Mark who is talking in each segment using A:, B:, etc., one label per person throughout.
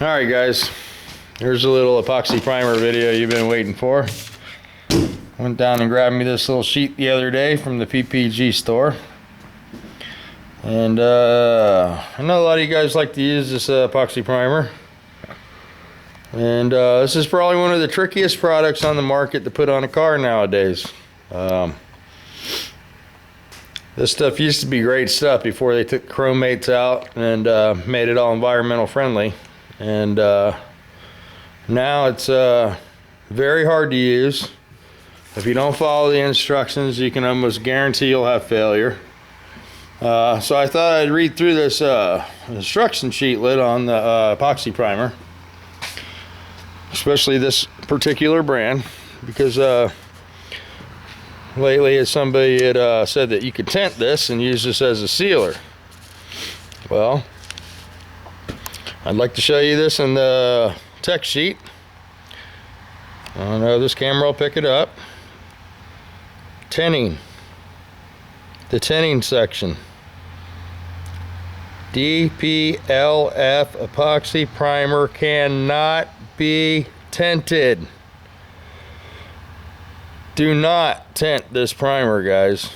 A: Alright guys, here's a little epoxy primer video you've been waiting for. Went down and grabbed me this little sheet the other day from the PPG store. And I know a lot of you guys like to use this epoxy primer. And this is probably one of the trickiest products on the market to put on a car nowadays. This stuff used to be great stuff before they took chromates out and made it all environmental friendly. And now it's very hard to use. If you don't follow the instructions, you can almost guarantee you'll have failure. So I thought I'd read through this instruction sheetlet on the epoxy primer, especially this particular brand, because lately somebody had said that you could tint this and use this as a sealer. Well, I'd like to show you this in the tech sheet. I don't know, this camera will pick it up. Tinting. The tinting section. DPLF epoxy primer cannot be tinted. Do not tint this primer, guys.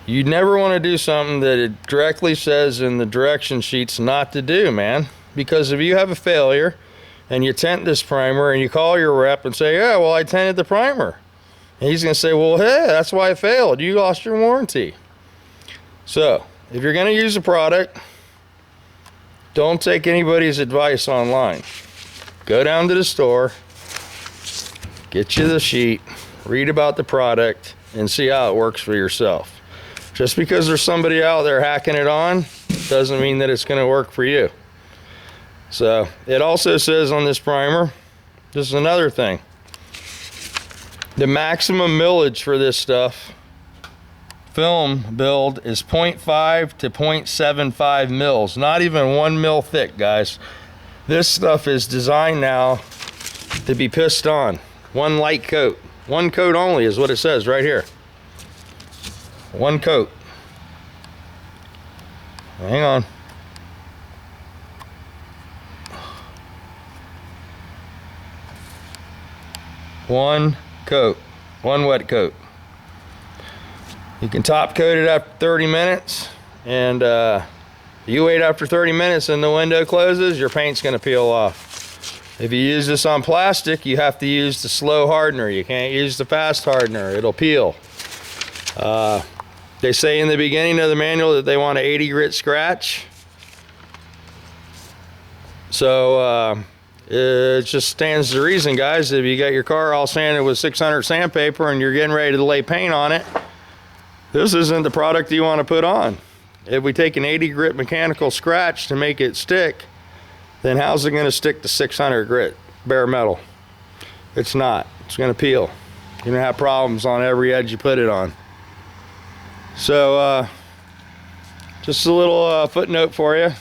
A: You never want to do something that it directly says in the direction sheets not to do, man. Because if you have a failure and you tint this primer and you call your rep and say, yeah, well, I tinted the primer. And he's going to say, well, hey, that's why it failed. You lost your warranty. So, if you're going to use a product, don't take anybody's advice online. Go down to the store, get you the sheet, read about the product, and see how it works for yourself. Just because there's somebody out there hacking it on doesn't mean that it's going to work for you. So it also says on this primer, this is another thing, the maximum millage for this stuff, film build, is 0.5 to 0.75 mils, not even 1 mil thick, guys. This stuff is designed now to be pissed on. One light coat. One coat only is what it says right here. One coat. Hang on. One coat. One wet coat. You can top coat it after 30 minutes, and you wait after 30 minutes and the window closes, your paint's going to peel off. If you use this on plastic, you have to use the slow hardener. You can't use the fast hardener. It'll peel. They say in the beginning of the manual that they want an 80 grit scratch. So it just stands to reason, guys. If you got your car all sanded with 600 sandpaper and you're getting ready to lay paint on it, this isn't the product you want to put on. If we take an 80 grit mechanical scratch to make it stick, then how's it going to stick to 600 grit bare metal? It's not. It's going to peel. You're going to have problems on every edge you put it on. So just a little footnote for you.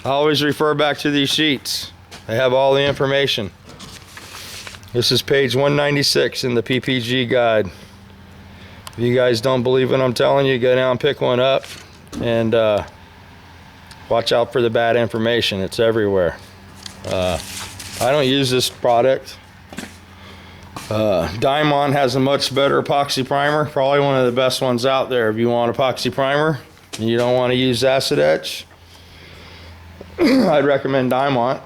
A: I always refer back to these sheets. They have all the information. This is page 196 in the PPG guide. If you guys don't believe what I'm telling you, go down and pick one up, and watch out for the bad information. It's everywhere. I don't use this product. Diamond has a much better epoxy primer, probably one of the best ones out there if you want epoxy primer and you don't want to use acid etch. I'd recommend Diamond.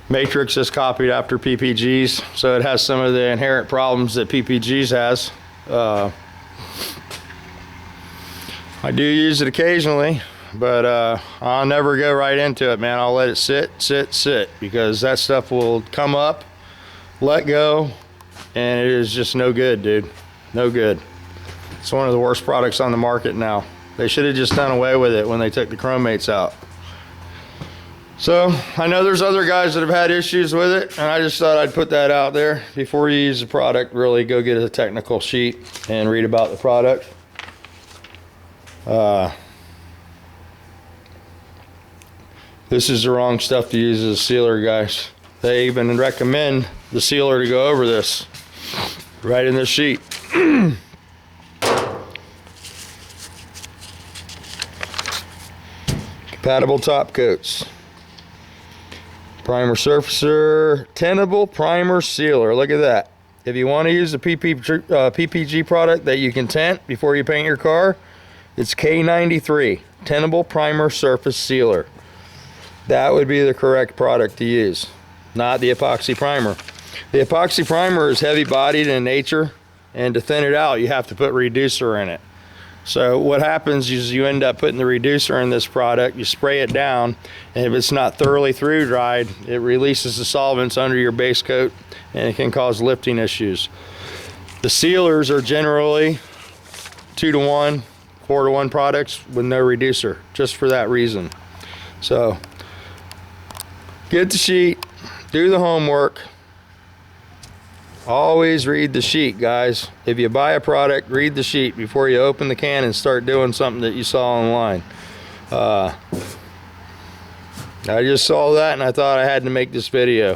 A: Matrix is copied after PPG's, so it has some of the inherent problems that PPG's has. I do use it occasionally, but I'll never go right into it, man. I'll let it sit, because that stuff will come up, let go, and it is just no good, dude. No good. It's one of the worst products on the market now. They should have just done away with it when they took the chromates out. So I know there's other guys that have had issues with it, and I just thought I'd put that out there. Before you use the product, really go get a technical sheet and read about the product. This is the wrong stuff to use as a sealer, guys. They even recommend the sealer to go over this right in this sheet. Compatible top coats. Primer surfacer, tintable primer sealer. Look at that. If you want to use the PPG product that you can tint before you paint your car, it's K93, tintable primer surface sealer. That would be the correct product to use, not the epoxy primer. The epoxy primer is heavy bodied in nature, and to thin it out you have to put reducer in it. So what happens is you end up putting the reducer in this product, you spray it down, and if it's not thoroughly through dried, it releases the solvents under your base coat and it can cause lifting issues. The sealers are generally 2-to-1, 4-to-1 products with no reducer, just for that reason. So get the sheet, do the homework. Always read the sheet, guys. If you buy a product, read the sheet before you open the can and start doing something that you saw online. I just saw that and I thought I had to make this video.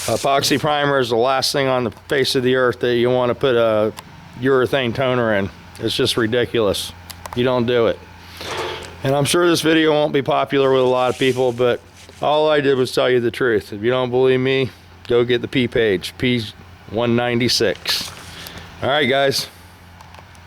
A: Epoxy primer is the last thing on the face of the earth that you want to put a urethane toner in. It's just ridiculous. You don't do it. And I'm sure this video won't be popular with a lot of people, but all I did was tell you the truth. If you don't believe me, go get the P page, P196. All right, guys.